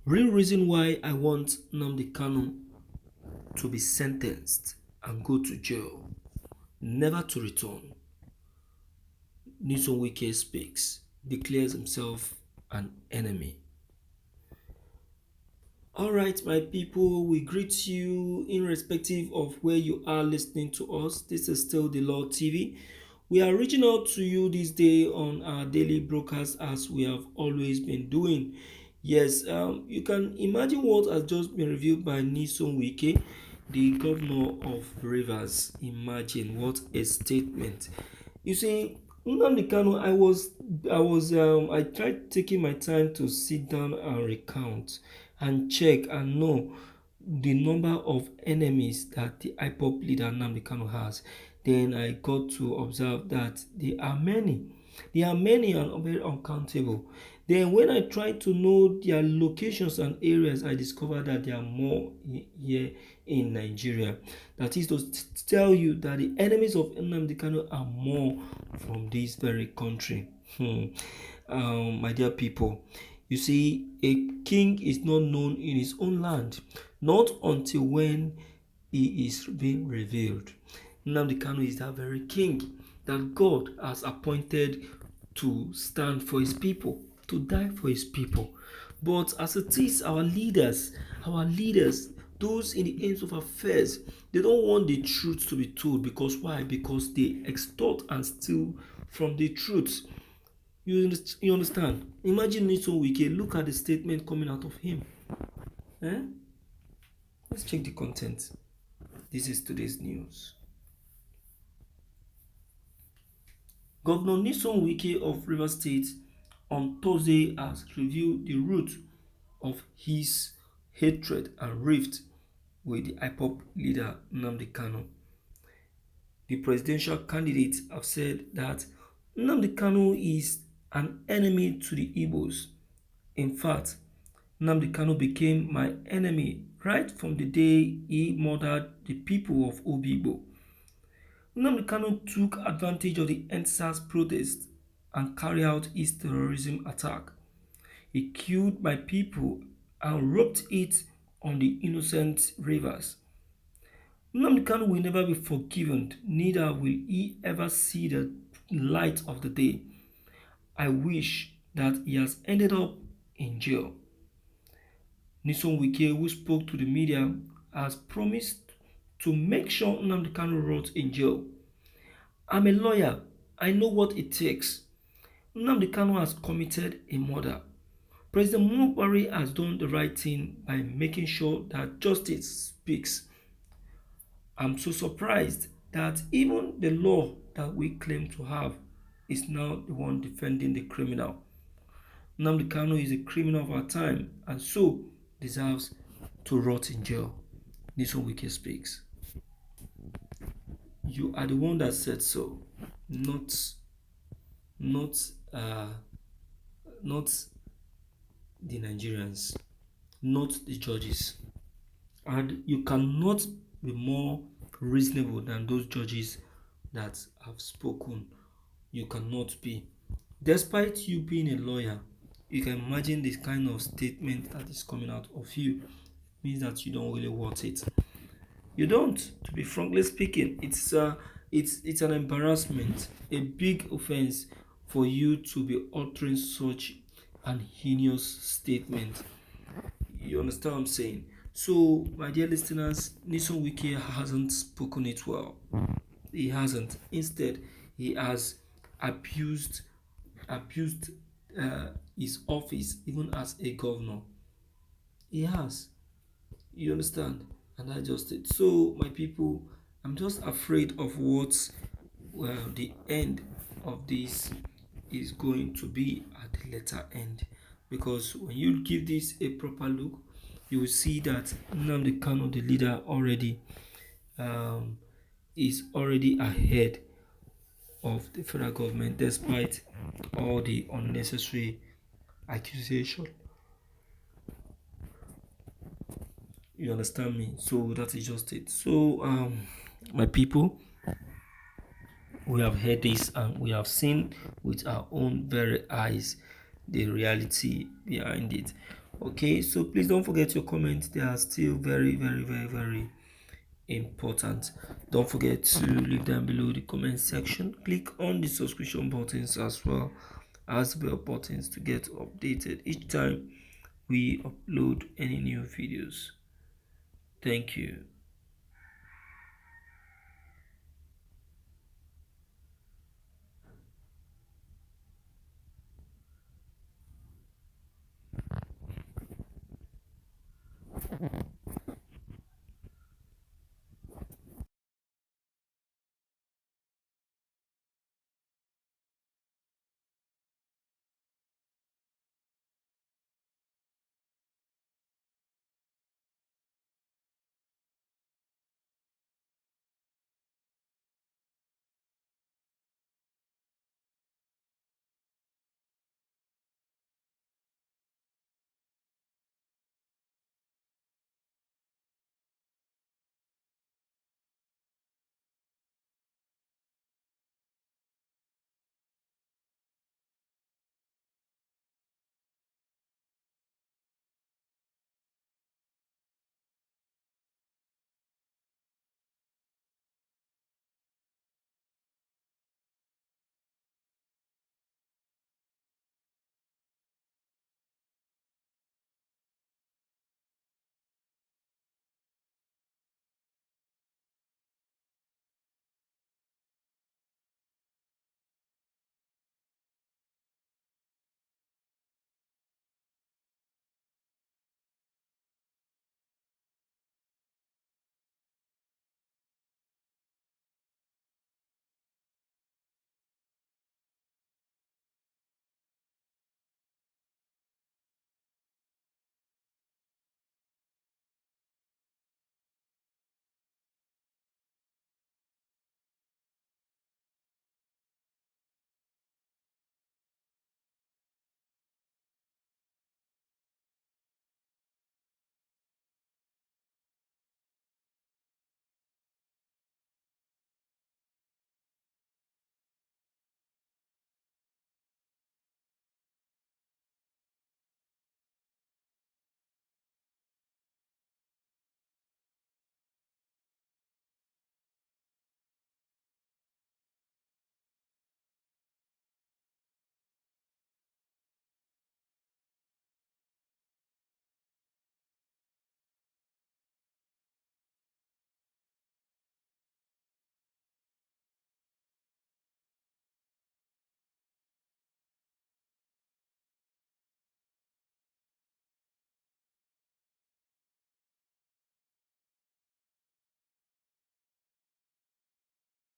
Real reason why I want Nnamdi Kanu to be sentenced and go to jail, never to return. Wike speaks, declares himself an enemy. Alright, my people, we greet you irrespective of where you are listening to us. This is still the Lord TV. We are reaching out to you this day on our daily broadcast as we have always been doing. Yes, you can imagine what has just been revealed by Wike, the governor of Rivers. Imagine what a statement. You see, Nnamdi Kanu, I tried taking my time to sit down and recount and check and know the number of enemies that the IPOP leader Nnamdi Kanu has. Then I got to observe that there are many. There are many and very uncountable. Then when I tried to know their locations and areas, I discovered that there are more here in Nigeria. That is to tell you that the enemies of Nnamdi Kanu are more from this very country. My dear people, you see, a king is not known in his own land, not until when he is being revealed. Nnamdi Kanu is that very king that God has appointed to stand for his people, to die for his people. But as it is, our leaders, those in the ends of affairs, they don't want the truth to be told. Because why? Because they extort and steal from the truth. You understand? Imagine Wike. Look at the statement coming out of him. Let's check the content. This is today's news. Governor Wike of Rivers State on Thursday has revealed the root of his hatred and rift with the IPOP leader Nnamdi Kanu. The presidential candidates have said that Nnamdi Kanu is an enemy to the Igbos. In fact, Nnamdi Kanu became my enemy right from the day he murdered the people of Obigbo. Nnamdi Kanu took advantage of the EndSARS protest and carried out his terrorism attack. He killed my people and roped it on the innocent rivers. Nnamdi Kanu will never be forgiven, neither will he ever see the light of the day. I wish that he has ended up in jail. Wike, who spoke to the media, has promised to make sure Nnamdi Kanu rots in jail. I'm a lawyer. I know what it takes. Nnamdi Kanu has committed a murder. President Buhari has done the right thing by making sure that justice speaks. I'm so surprised that even the law that we claim to have is now the one defending the criminal. Nnamdi Kanu is a criminal of our time and so deserves to rot in jail. Wike speaks. You are the one that said so, not the Nigerians, not the judges. And you cannot be more reasonable than those judges that have spoken. You cannot be. Despite you being a lawyer, you can imagine this kind of statement that is coming out of you. It means that you don't really want it. You don't, to be frankly speaking. It's an embarrassment, a big offense for you to be uttering such an heinous statement. You understand what I'm saying? So, my dear listeners, Wike hasn't spoken it well. He hasn't. Instead, he has abused his office, even as a governor. He has. You understand? And I just did. So, my people, I'm just afraid of what the end of this is going to be at the latter end. Because when you give this a proper look, you will see that Nnamdi Kanu, the leader, already is already ahead of the federal government, despite all the unnecessary accusation. You understand me? So that is just it. So my people, we have heard this and we have seen with our own very eyes the reality behind it. Okay, so please don't forget your comments. They are still very, very, very, very important. Don't forget to leave them below the comment section. Click on the subscription buttons as well as bell buttons to get updated each time we upload any new videos. Thank you.